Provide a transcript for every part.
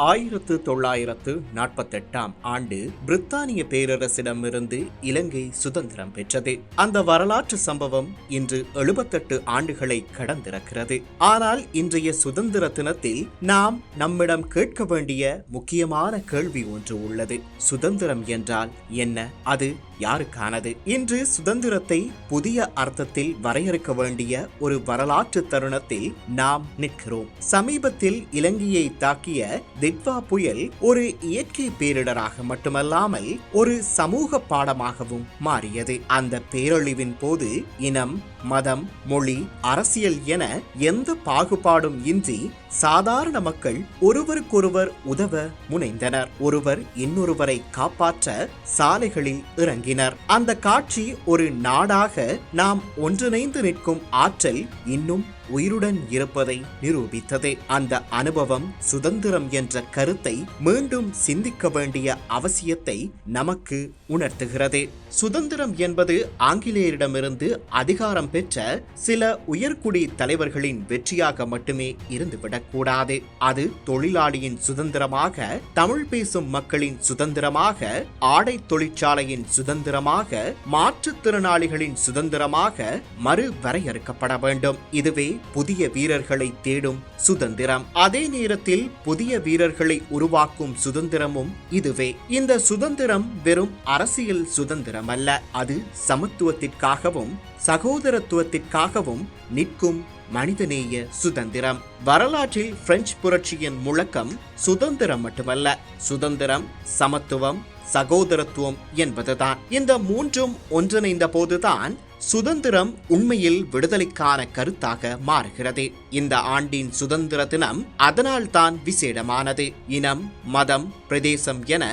1948 ஆண்டு பிரித்தானிய பேரரசிடமிருந்து இலங்கை சுதந்திரம் பெற்றது. அந்த வரலாற்று சம்பவம் இன்று 78 ஆண்டுகளை கடந்திருக்கிறது. ஆனால் இன்றைய சுதந்திர தினத்தில் நாம் நம்மிடம் கேட்க வேண்டிய முக்கியமான கேள்வி ஒன்று உள்ளது. சுதந்திரம் என்றால் என்ன? அது யாருக்கானது? இன்று சுதந்திரத்தை புதிய அர்த்தத்தில் வரையறுக்க வேண்டிய ஒரு வரலாற்று தருணத்தில் நாம் நிற்கிறோம். சமீபத்தில் இலங்கையை தாக்கிய திட்வா புயல் ஒரு இயற்கை பேரிடராக மட்டுமல்லாமல் ஒரு சமூக பாடமாகவும் மாறியது. அந்த பேரழிவின் போது இனம், மதம், மொழி, அரசியல் என எந்த பாகுபாடும் இன்றி சாதாரண மக்கள் ஒருவருக்கொருவர் உதவ முனைந்தனர். ஒருவர் இன்னொருவரை காப்பாற்ற சாலைகளில் இறங்கினர். அந்த காட்சி ஒரு நாடாக நாம் ஒன்றிணைந்து நிற்கும் ஆற்றல் இன்னும் உயிருடன் இருப்பதை நிரூபித்தது. அந்த அனுபவம் சுதந்திரம் என்ற கருத்தை மீண்டும் சிந்திக்க வேண்டிய அவசியத்தை நமக்கு உணர்த்துகிறது. சுதந்திரம் என்பது ஆங்கிலேயரிடமிருந்து அதிகாரம் பெற்ற சில உயர்குடி தலைவர்களின் வெற்றியாக மட்டுமே இருந்துவிடக்கூடாது. அது தொழிலாளியின் சுதந்திரமாக, தமிழ் பேசும் மக்களின் சுதந்திரமாக, ஆடை தொழிற்சாலையின் சுதந்திரமாக, மாற்றுத்திறனாளிகளின் சுதந்திரமாக மறு வரையறுக்கப்பட வேண்டும். இதுவே புதிய வீரர்களை தேடும் சுதந்திரம். அதே நேரத்தில் புதிய வீரர்களை உருவாக்கும் சுதந்திரமும் இதுவே. இந்த சுதந்திரம் வெறும் அரசியல் சுதந்திரம் அல்ல. அது சமத்துவத்திற்காகவும் சகோதரத்துவத்திற்காகவும் நிற்கும் மனிதநேய சுதந்திரம். வரலாற்றில் பிரெஞ்சு புரட்சியின் முழக்கம் சுதந்திரம் மட்டுமல்ல, சுதந்திரம், சமத்துவம், சகோதரத்துவம் என்பதுதான். இந்த மூன்றும் ஒன்றிணைந்த போதுதான் சுதந்திரம் உண்மையில் விடுதலைக்கான கருத்தாக மாறுகிறது. இந்த ஆண்டின் சுதந்திர தினம் அதனால் தான் விசேடமானது. இனம், மதம், பிரதேசம் என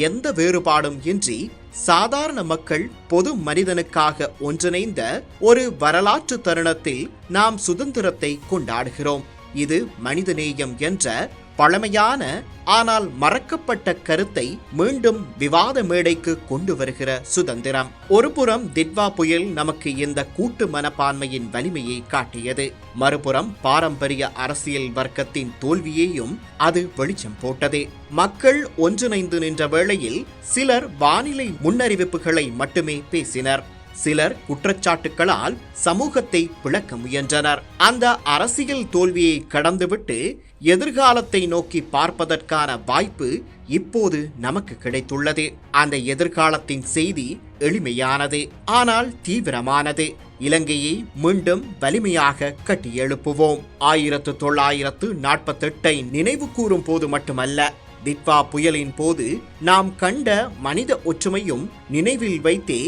எந்த வேறுபாடும் இன்றி சாதாரண மக்கள் பொது மனிதனுக்காக ஒன்றிணைந்த ஒரு வரலாற்று தருணத்தில் நாம் சுதந்திரத்தை கொண்டாடுகிறோம். இது மனிதநேயம் என்ற பழமையான ஆனால் மறக்கப்பட்ட கருத்தை மீண்டும் விவாத மேடைக்கு கொண்டு வருகிற சுதந்திரம். ஒருபுறம் திட்வா புயல் நமக்கு இந்த கூட்டு மனப்பான்மையின் வலிமையை காட்டியது. மறுபுறம் பாரம்பரிய அரசியல் வர்க்கத்தின் தோல்வியையும் அது வெளிச்சம் போட்டது. மக்கள் ஒன்றிணைந்து நின்ற வேளையில் சிலர் வானிலை முன்னறிவிப்புகளை மட்டுமே பேசினர். சிலர் குற்றச்சாட்டுகளால் சமூகத்தை பிளக்க முயன்றனர். அந்த அரசியல் தோல்வியை கடந்துவிட்டு எதிர்காலத்தை நோக்கி பார்ப்பதற்கான வாய்ப்பு இப்போது நமக்கு கிடைத்துள்ளது. அந்த எதிர்காலத்தின் செய்தி எளிமையானது, ஆனால் தீவிரமானது. இலங்கையை மீண்டும் வலிமையாக கட்டி எழுப்புவோம். 1948 நினைவு கூறும் போது மட்டுமல்ல, திட்வா புயலின் போது நாம் கண்ட மனித ஒற்றுமையும் நினைவில் வைத்தே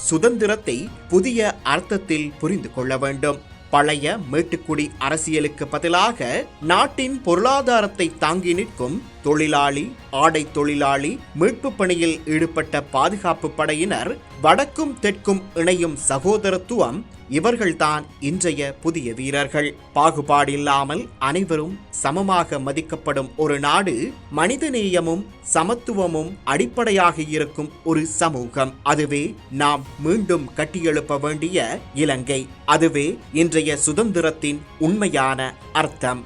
சுதந்திரத்தை புதிய அர்த்தத்தில் புரிந்து கொள்ள வேண்டும். பழைய மேட்டுக்குடி அரசியலுக்கு பதிலாக நாட்டின் பொருளாதாரத்தை தாங்கி நிற்கும் தொழிலாளி, ஆடை தொழிலாளி, மீட்பு பணியில் ஈடுபட்ட பாதுகாப்பு படையினர், வடக்கும் தெற்கும் இணையும் சகோதரத்துவம், இவர்கள்தான் இன்றைய புதிய வீரர்கள். பாகுபாடில்லாமல் அனைவரும் சமமாக மதிக்கப்படும் ஒரு நாடு, மனிதநேயமும் சமத்துவமும் அடிப்படையாக இருக்கும் ஒரு சமூகம். அதுவே நாம் மீண்டும் கட்டியெழுப்ப வேண்டிய இலங்கை. அதுவே இன்றைய சுதந்திரத்தின் உண்மையான அர்த்தம்.